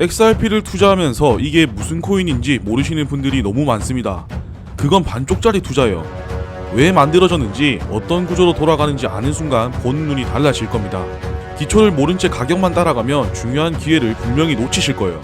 XRP를 투자하면서 이게 무슨 코인인지 모르시는 분들이 너무 많습니다. 그건 반쪽짜리 투자예요. 왜 만들어졌는지 어떤 구조로 돌아가는지 아는 순간 보는 눈이 달라질 겁니다. 기초를 모른 채 가격만 따라가면 중요한 기회를 분명히 놓치실 거예요.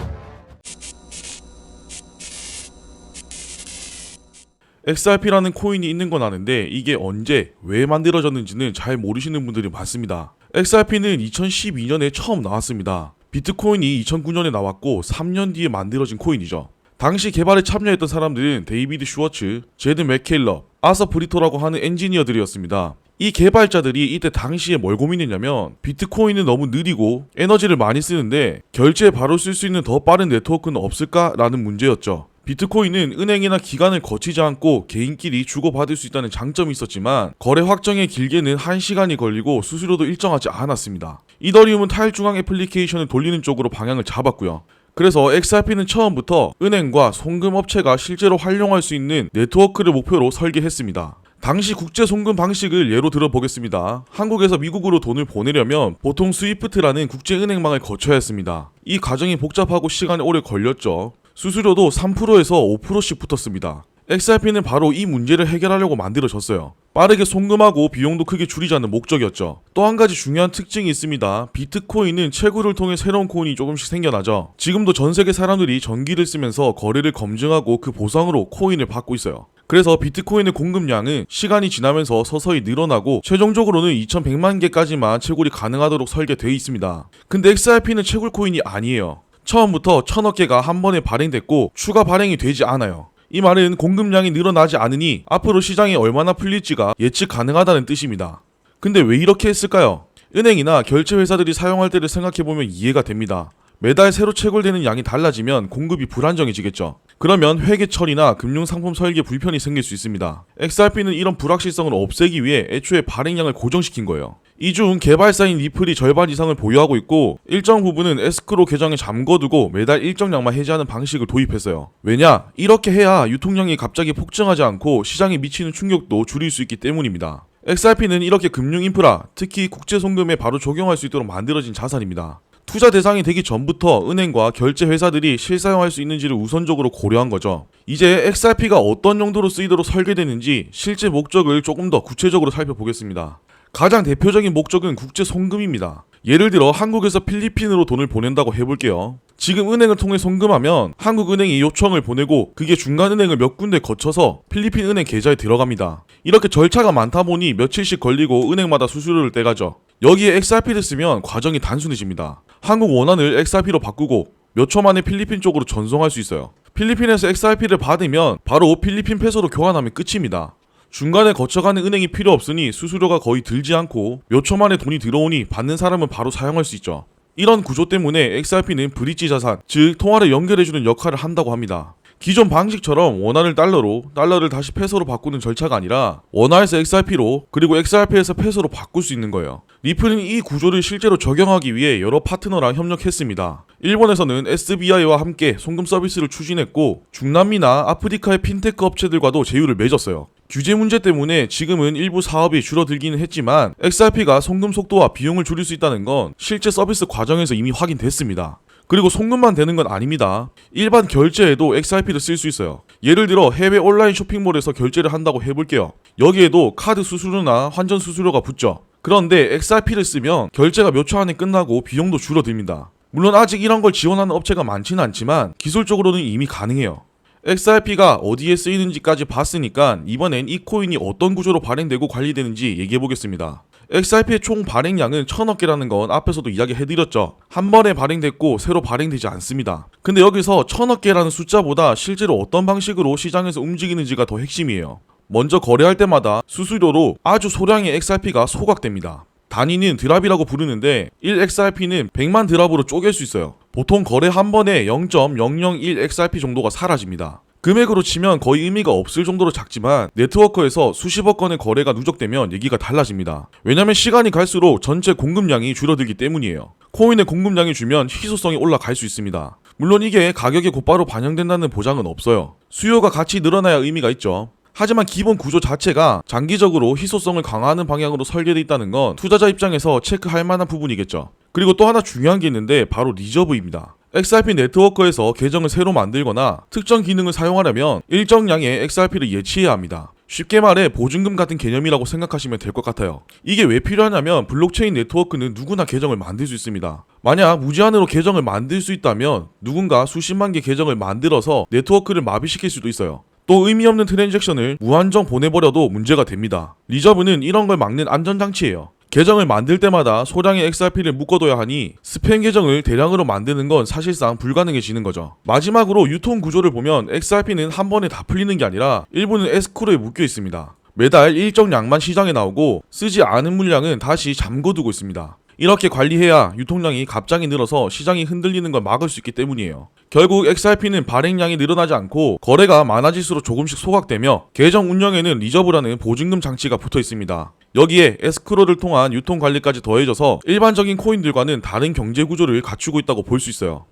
XRP라는 코인이 있는 건 아는데 이게 언제, 왜 만들어졌는지는 잘 모르시는 분들이 많습니다. XRP는 2012년에 처음 나왔습니다. 비트코인이 2009년에 나왔고 3년 뒤에 만들어진 코인이죠. 당시 개발에 참여했던 사람들은 데이비드 슈워츠, 제드 맥케일러, 아서 브리토라고 하는 엔지니어들이었습니다. 이 개발자들이 이때 당시에 뭘 고민했냐면 비트코인은 너무 느리고 에너지를 많이 쓰는데 결제에 바로 쓸 수 있는 더 빠른 네트워크는 없을까라는 문제였죠. 비트코인은 은행이나 기관을 거치지 않고 개인끼리 주고받을 수 있다는 장점이 있었지만 거래 확정에 길게는 1시간이 걸리고 수수료도 일정하지 않았습니다. 이더리움은 탈중앙 애플리케이션을 돌리는 쪽으로 방향을 잡았고요. 그래서 XRP는 처음부터 은행과 송금업체가 실제로 활용할 수 있는 네트워크를 목표로 설계했습니다. 당시 국제 송금 방식을 예로 들어보겠습니다. 한국에서 미국으로 돈을 보내려면 보통 스위프트라는 국제은행망을 거쳐야 했습니다. 이 과정이 복잡하고 시간이 오래 걸렸죠. 수수료도 3%에서 5%씩 붙었습니다. XRP는 바로 이 문제를 해결하려고 만들어졌어요. 빠르게 송금하고 비용도 크게 줄이자는 목적이었죠. 또 한 가지 중요한 특징이 있습니다. 비트코인은 채굴을 통해 새로운 코인이 조금씩 생겨나죠. 지금도 전 세계 사람들이 전기를 쓰면서 거래를 검증하고 그 보상으로 코인을 받고 있어요. 그래서 비트코인의 공급량은 시간이 지나면서 서서히 늘어나고 최종적으로는 2100만 개까지만 채굴이 가능하도록 설계되어 있습니다. 근데 XRP는 채굴 코인이 아니에요. 처음부터 1000억 개가 한 번에 발행됐고 추가 발행이 되지 않아요. 이 말은 공급량이 늘어나지 않으니 앞으로 시장이 얼마나 풀릴지가 예측 가능하다는 뜻입니다. 근데 왜 이렇게 했을까요? 은행이나 결제 회사들이 사용할 때를 생각해보면 이해가 됩니다. 매달 새로 채굴되는 양이 달라지면 공급이 불안정해지겠죠. 그러면 회계 처리나 금융상품 설계 불편이 생길 수 있습니다. XRP는 이런 불확실성을 없애기 위해 애초에 발행량을 고정시킨 거예요. 이 중 개발사인 리플이 절반 이상을 보유하고 있고 일정 부분은 에스크로 계정에 잠궈두고 매달 일정량만 해지하는 방식을 도입했어요. 왜냐? 이렇게 해야 유통량이 갑자기 폭증하지 않고 시장에 미치는 충격도 줄일 수 있기 때문입니다. XRP는 이렇게 금융 인프라, 특히 국제 송금에 바로 적용할 수 있도록 만들어진 자산입니다. 투자 대상이 되기 전부터 은행과 결제 회사들이 실사용할 수 있는지를 우선적으로 고려한 거죠. 이제 XRP가 어떤 용도로 쓰이도록 설계되는지 실제 목적을 조금 더 구체적으로 살펴보겠습니다. 가장 대표적인 목적은 국제 송금입니다. 예를 들어 한국에서 필리핀으로 돈을 보낸다고 해볼게요. 지금 은행을 통해 송금하면 한국은행이 요청을 보내고 그게 중간은행을 몇 군데 거쳐서 필리핀 은행 계좌에 들어갑니다. 이렇게 절차가 많다 보니 며칠씩 걸리고 은행마다 수수료를 떼가죠. 여기에 XRP를 쓰면 과정이 단순해집니다. 한국 원화를 XRP로 바꾸고 몇 초 만에 필리핀 쪽으로 전송할 수 있어요. 필리핀에서 XRP를 받으면 바로 필리핀 페소로 교환하면 끝입니다. 중간에 거쳐가는 은행이 필요 없으니 수수료가 거의 들지 않고 몇 초 만에 돈이 들어오니 받는 사람은 바로 사용할 수 있죠. 이런 구조 때문에 XRP는 브릿지 자산, 즉 통화를 연결해주는 역할을 한다고 합니다. 기존 방식처럼 원화를 달러로, 달러를 다시 페소로 바꾸는 절차가 아니라 원화에서 XRP로, 그리고 XRP에서 페소로 바꿀 수 있는 거예요. 리플은 이 구조를 실제로 적용하기 위해 여러 파트너랑 협력했습니다. 일본에서는 SBI와 함께 송금 서비스를 추진했고 중남미나 아프리카의 핀테크 업체들과도 제휴를 맺었어요. 규제 문제 때문에 지금은 일부 사업이 줄어들기는 했지만 XRP가 송금 속도와 비용을 줄일 수 있다는 건 실제 서비스 과정에서 이미 확인됐습니다. 그리고 송금만 되는 건 아닙니다. 일반 결제에도 XRP를 쓸 수 있어요. 예를 들어 해외 온라인 쇼핑몰에서 결제를 한다고 해볼게요. 여기에도 카드 수수료나 환전 수수료가 붙죠. 그런데 XRP를 쓰면 결제가 몇 초 안에 끝나고 비용도 줄어듭니다. 물론 아직 이런 걸 지원하는 업체가 많지는 않지만 기술적으로는 이미 가능해요. XRP가 어디에 쓰이는지까지 봤으니까 이번엔 이 코인이 어떤 구조로 발행되고 관리되는지 얘기해보겠습니다. XRP의 총 발행량은 1000억 개라는 건 앞에서도 이야기해드렸죠. 한 번에 발행됐고 새로 발행되지 않습니다. 근데 여기서 1000억 개라는 숫자보다 실제로 어떤 방식으로 시장에서 움직이는지가 더 핵심이에요. 먼저 거래할 때마다 수수료로 아주 소량의 XRP가 소각됩니다. 단위는 드랍이라고 부르는데 1XRP는 100만 드랍으로 쪼갤 수 있어요. 보통 거래 한 번에 0.001XRP 정도가 사라집니다. 금액으로 치면 거의 의미가 없을 정도로 작지만 네트워크에서 수십억 건의 거래가 누적되면 얘기가 달라집니다. 왜냐면 시간이 갈수록 전체 공급량이 줄어들기 때문이에요. 코인의 공급량이 줄면 희소성이 올라갈 수 있습니다. 물론 이게 가격에 곧바로 반영된다는 보장은 없어요. 수요가 같이 늘어나야 의미가 있죠. 하지만 기본 구조 자체가 장기적으로 희소성을 강화하는 방향으로 설계되어 있다는 건 투자자 입장에서 체크할 만한 부분이겠죠. 그리고 또 하나 중요한 게 있는데 바로 리저브입니다. XRP 네트워크에서 계정을 새로 만들거나 특정 기능을 사용하려면 일정량의 XRP를 예치해야 합니다. 쉽게 말해 보증금 같은 개념이라고 생각하시면 될 것 같아요. 이게 왜 필요하냐면 블록체인 네트워크는 누구나 계정을 만들 수 있습니다. 만약 무제한으로 계정을 만들 수 있다면 누군가 수십만 개 계정을 만들어서 네트워크를 마비시킬 수도 있어요. 또 의미 없는 트랜잭션을 무한정 보내버려도 문제가 됩니다. 리저브는 이런 걸 막는 안전장치예요. 계정을 만들 때마다 소량의 XRP를 묶어둬야 하니 스팸 계정을 대량으로 만드는 건 사실상 불가능해지는 거죠. 마지막으로 유통 구조를 보면 XRP는 한 번에 다 풀리는 게 아니라 일부는 에스크로에 묶여 있습니다. 매달 일정량만 시장에 나오고 쓰지 않은 물량은 다시 잠궈두고 있습니다. 이렇게 관리해야 유통량이 갑자기 늘어서 시장이 흔들리는 걸 막을 수 있기 때문이에요. 결국 XRP는 발행량이 늘어나지 않고 거래가 많아질수록 조금씩 소각되며 계정 운영에는 리저브라는 보증금 장치가 붙어 있습니다. 여기에 에스크로를 통한 유통 관리까지 더해져서 일반적인 코인들과는 다른 경제 구조를 갖추고 있다고 볼 수 있어요.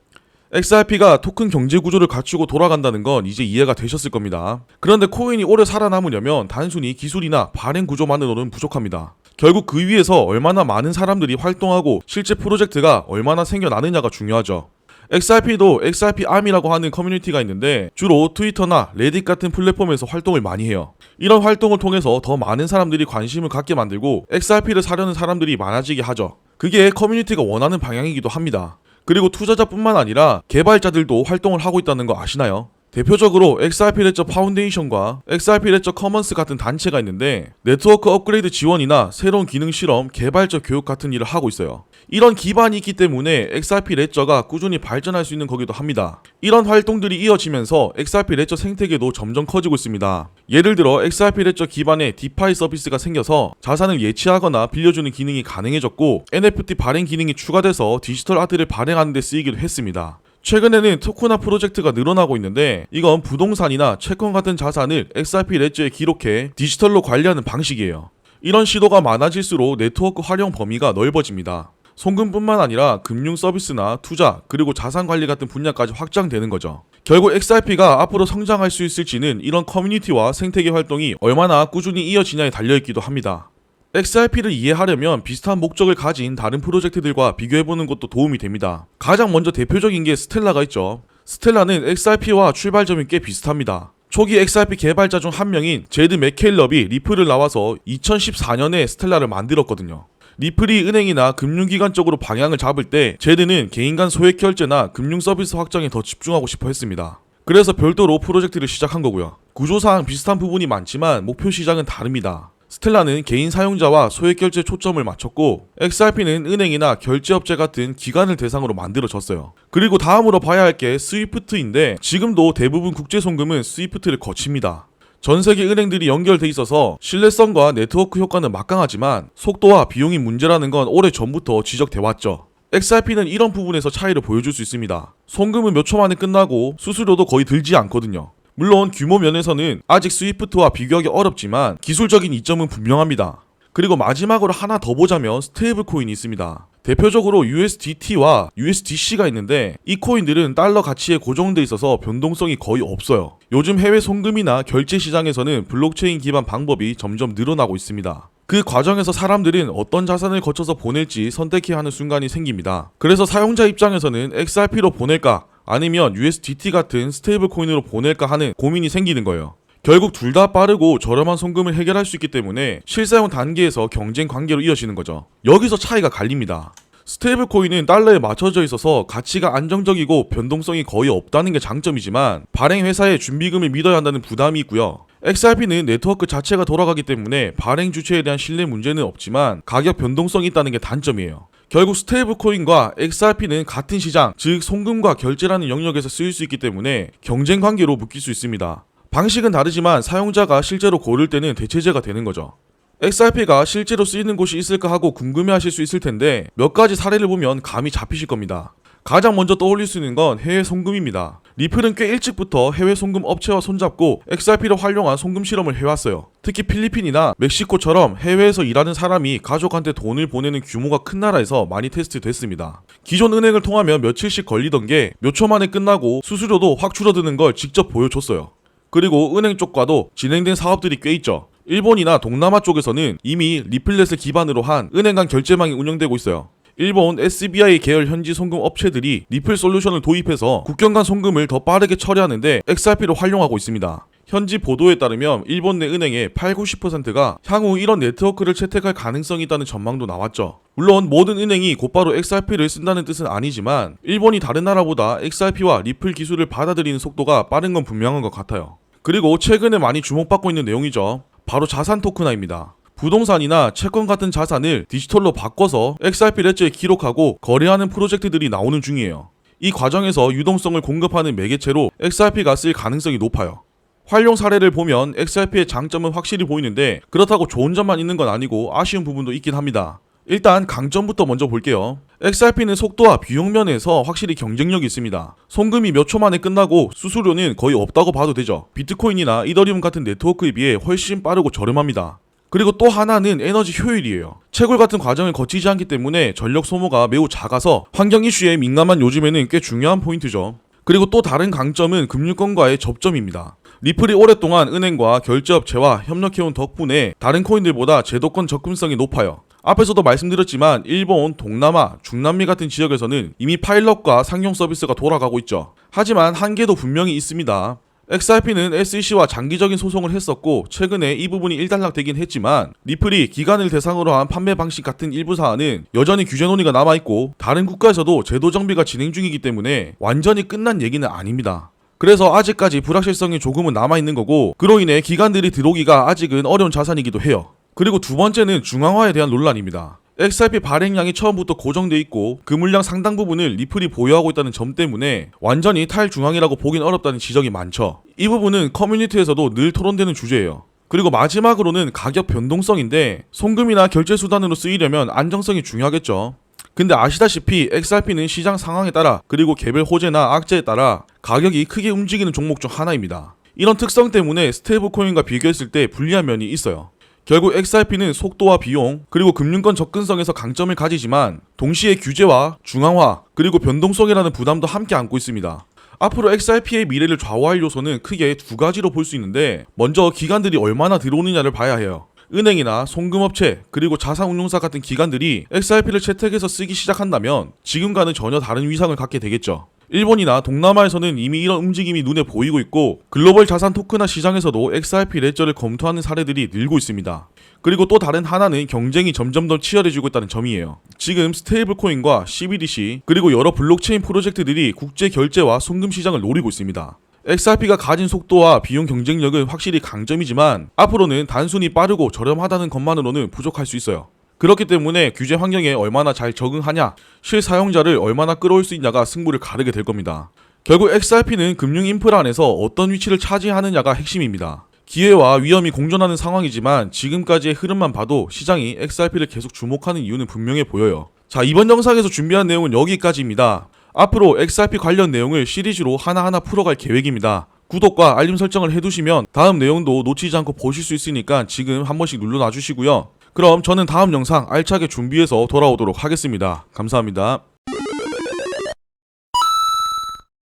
XRP가 토큰 경제 구조를 갖추고 돌아간다는 건 이제 이해가 되셨을 겁니다. 그런데 코인이 오래 살아남으려면 단순히 기술이나 발행 구조만으로는 부족합니다. 결국 그 위에서 얼마나 많은 사람들이 활동하고 실제 프로젝트가 얼마나 생겨나느냐가 중요하죠. XRP도 XRP ARM이라고 하는 커뮤니티가 있는데 주로 트위터나 레딧 같은 플랫폼에서 활동을 많이 해요. 이런 활동을 통해서 더 많은 사람들이 관심을 갖게 만들고 XRP를 사려는 사람들이 많아지게 하죠. 그게 커뮤니티가 원하는 방향이기도 합니다. 그리고 투자자뿐만 아니라 개발자들도 활동을 하고 있다는 거 아시나요? 대표적으로 XRP 레저 파운데이션과 XRP 레저 커먼스 같은 단체가 있는데 네트워크 업그레이드 지원이나 새로운 기능 실험, 개발자 교육 같은 일을 하고 있어요. 이런 기반이 있기 때문에 XRP 레저가 꾸준히 발전할 수 있는 거기도 합니다. 이런 활동들이 이어지면서 XRP 레저 생태계도 점점 커지고 있습니다. 예를 들어 XRP 레저 기반의 디파이 서비스가 생겨서 자산을 예치하거나 빌려주는 기능이 가능해졌고 NFT 발행 기능이 추가돼서 디지털 아트를 발행하는 데 쓰이기도 했습니다. 최근에는 토크나 프로젝트가 늘어나고 있는데 이건 부동산이나 채권 같은 자산을 XRP 레저에 기록해 디지털로 관리하는 방식이에요. 이런 시도가 많아질수록 네트워크 활용 범위가 넓어집니다. 송금뿐만 아니라 금융 서비스나 투자 그리고 자산 관리 같은 분야까지 확장되는 거죠. 결국 XRP가 앞으로 성장할 수 있을지는 이런 커뮤니티와 생태계 활동이 얼마나 꾸준히 이어지냐에 달려있기도 합니다. XRP를 이해하려면 비슷한 목적을 가진 다른 프로젝트들과 비교해보는 것도 도움이 됩니다. 가장 먼저 대표적인 게 스텔라가 있죠. 스텔라는 XRP와 출발점이 꽤 비슷합니다. 초기 XRP 개발자 중 한 명인 제드 맥케일럽이 리플을 나와서 2014년에 스텔라를 만들었거든요. 리플이 은행이나 금융기관 쪽으로 방향을 잡을 때 제드는 개인 간 소액 결제나 금융 서비스 확장에 더 집중하고 싶어 했습니다. 그래서 별도로 프로젝트를 시작한 거고요. 구조상 비슷한 부분이 많지만 목표 시장은 다릅니다. 스텔라는 개인 사용자와 소액 결제 초점을 맞췄고 XRP는 은행이나 결제업체 같은 기관을 대상으로 만들어졌어요. 그리고 다음으로 봐야 할 게 스위프트인데 지금도 대부분 국제 송금은 스위프트를 거칩니다. 전 세계 은행들이 연결돼 있어서 신뢰성과 네트워크 효과는 막강하지만 속도와 비용이 문제라는 건 오래 전부터 지적돼 왔죠. XRP는 이런 부분에서 차이를 보여줄 수 있습니다. 송금은 몇 초 만에 끝나고 수수료도 거의 들지 않거든요. 물론 규모 면에서는 아직 스위프트와 비교하기 어렵지만 기술적인 이점은 분명합니다. 그리고 마지막으로 하나 더 보자면 스테이블 코인이 있습니다. 대표적으로 USDT와 USDC가 있는데 이 코인들은 달러 가치에 고정돼 있어서 변동성이 거의 없어요. 요즘 해외 송금이나 결제 시장에서는 블록체인 기반 방법이 점점 늘어나고 있습니다. 그 과정에서 사람들은 어떤 자산을 거쳐서 보낼지 선택해야 하는 순간이 생깁니다. 그래서 사용자 입장에서는 XRP로 보낼까 아니면 USDT 같은 스테이블 코인으로 보낼까 하는 고민이 생기는 거예요. 결국 둘 다 빠르고 저렴한 송금을 해결할 수 있기 때문에 실사용 단계에서 경쟁 관계로 이어지는 거죠. 여기서 차이가 갈립니다. 스테이블 코인은 달러에 맞춰져 있어서 가치가 안정적이고 변동성이 거의 없다는 게 장점이지만 발행 회사의 준비금을 믿어야 한다는 부담이 있고요. XRP는 네트워크 자체가 돌아가기 때문에 발행 주체에 대한 신뢰 문제는 없지만 가격 변동성이 있다는 게 단점이에요. 결국 스테이블 코인과 XRP는 같은 시장, 즉 송금과 결제라는 영역에서 쓰일 수 있기 때문에 경쟁 관계로 묶일 수 있습니다. 방식은 다르지만 사용자가 실제로 고를 때는 대체제가 되는 거죠. XRP가 실제로 쓰이는 곳이 있을까 하고 궁금해하실 수 있을 텐데 몇 가지 사례를 보면 감이 잡히실 겁니다. 가장 먼저 떠올릴 수 있는 건 해외 송금입니다. 리플은 꽤 일찍부터 해외 송금 업체와 손잡고 XRP를 활용한 송금 실험을 해왔어요. 특히 필리핀이나 멕시코처럼 해외에서 일하는 사람이 가족한테 돈을 보내는 규모가 큰 나라에서 많이 테스트됐습니다. 기존 은행을 통하면 며칠씩 걸리던 게 몇 초 만에 끝나고 수수료도 확 줄어드는 걸 직접 보여줬어요. 그리고 은행 쪽과도 진행된 사업들이 꽤 있죠. 일본이나 동남아 쪽에서는 이미 리플렛을 기반으로 한 은행 간 결제망이 운영되고 있어요. 일본 SBI 계열 현지 송금 업체들이 리플 솔루션을 도입해서 국경 간 송금을 더 빠르게 처리하는데 XRP를 활용하고 있습니다. 현지 보도에 따르면 일본 내 은행의 80~90%가 향후 이런 네트워크를 채택할 가능성이 있다는 전망도 나왔죠. 물론 모든 은행이 곧바로 XRP를 쓴다는 뜻은 아니지만 일본이 다른 나라보다 XRP와 리플 기술을 받아들이는 속도가 빠른 건 분명한 것 같아요. 그리고 최근에 많이 주목받고 있는 내용이죠. 바로 자산 토큰화입니다. 부동산이나 채권 같은 자산을 디지털로 바꿔서 XRP 레저에 기록하고 거래하는 프로젝트들이 나오는 중이에요. 이 과정에서 유동성을 공급하는 매개체로 XRP가 쓸 가능성이 높아요. 활용 사례를 보면 XRP의 장점은 확실히 보이는데 그렇다고 좋은 점만 있는 건 아니고 아쉬운 부분도 있긴 합니다. 일단 강점부터 먼저 볼게요. XRP는 속도와 비용 면에서 확실히 경쟁력이 있습니다. 송금이 몇 초 만에 끝나고 수수료는 거의 없다고 봐도 되죠. 비트코인이나 이더리움 같은 네트워크에 비해 훨씬 빠르고 저렴합니다. 그리고 또 하나는 에너지 효율이에요. 채굴 같은 과정을 거치지 않기 때문에 전력 소모가 매우 작아서 환경 이슈에 민감한 요즘에는 꽤 중요한 포인트죠. 그리고 또 다른 강점은 금융권과의 접점입니다. 리플이 오랫동안 은행과 결제업체와 협력해온 덕분에 다른 코인들보다 제도권 접근성이 높아요. 앞에서도 말씀드렸지만 일본, 동남아, 중남미 같은 지역에서는 이미 파일럿과 상용 서비스가 돌아가고 있죠. 하지만 한계도 분명히 있습니다. XRP는 SEC와 장기적인 소송을 했었고 최근에 이 부분이 일단락되긴 했지만 리플이 기관을 대상으로 한 판매 방식 같은 일부 사안은 여전히 규제 논의가 남아있고 다른 국가에서도 제도 정비가 진행 중이기 때문에 완전히 끝난 얘기는 아닙니다. 그래서 아직까지 불확실성이 조금은 남아있는 거고 그로 인해 기관들이 들어오기가 아직은 어려운 자산이기도 해요. 그리고 두 번째는 중앙화에 대한 논란입니다. XRP 발행량이 처음부터 고정돼 있고 그 물량 상당 부분을 리플이 보유하고 있다는 점 때문에 완전히 탈중앙이라고 보긴 어렵다는 지적이 많죠. 이 부분은 커뮤니티에서도 늘 토론되는 주제예요. 그리고 마지막으로는 가격 변동성인데 송금이나 결제 수단으로 쓰이려면 안정성이 중요하겠죠. 근데 아시다시피 XRP는 시장 상황에 따라 그리고 개별 호재나 악재에 따라 가격이 크게 움직이는 종목 중 하나입니다. 이런 특성 때문에 스테이블 코인과 비교했을 때 불리한 면이 있어요. 결국 XRP는 속도와 비용 그리고 금융권 접근성에서 강점을 가지지만 동시에 규제와 중앙화 그리고 변동성이라는 부담도 함께 안고 있습니다. 앞으로 XRP의 미래를 좌우할 요소는 크게 두 가지로 볼 수 있는데 먼저 기관들이 얼마나 들어오느냐를 봐야 해요. 은행이나 송금업체 그리고 자산운용사 같은 기관들이 XRP를 채택해서 쓰기 시작한다면 지금과는 전혀 다른 위상을 갖게 되겠죠. 일본이나 동남아에서는 이미 이런 움직임이 눈에 보이고 있고 글로벌 자산 토큰화 시장에서도 XRP 레저를 검토하는 사례들이 늘고 있습니다. 그리고 또 다른 하나는 경쟁이 점점 더 치열해지고 있다는 점이에요. 지금 스테이블 코인과 CBDC 그리고 여러 블록체인 프로젝트들이 국제 결제와 송금 시장을 노리고 있습니다. XRP가 가진 속도와 비용 경쟁력은 확실히 강점이지만 앞으로는 단순히 빠르고 저렴하다는 것만으로는 부족할 수 있어요. 그렇기 때문에 규제 환경에 얼마나 잘 적응하냐, 실사용자를 얼마나 끌어올 수 있냐가 승부를 가르게 될 겁니다. 결국 XRP는 금융 인프라 안에서 어떤 위치를 차지하느냐가 핵심입니다. 기회와 위험이 공존하는 상황이지만 지금까지의 흐름만 봐도 시장이 XRP를 계속 주목하는 이유는 분명해 보여요. 자, 이번 영상에서 준비한 내용은 여기까지입니다. 앞으로 XRP 관련 내용을 시리즈로 하나하나 풀어갈 계획입니다. 구독과 알림 설정을 해두시면 다음 내용도 놓치지 않고 보실 수 있으니까 지금 한 번씩 눌러놔 주시고요. 그럼 저는 다음 영상 알차게 준비해서 돌아오도록 하겠습니다. 감사합니다.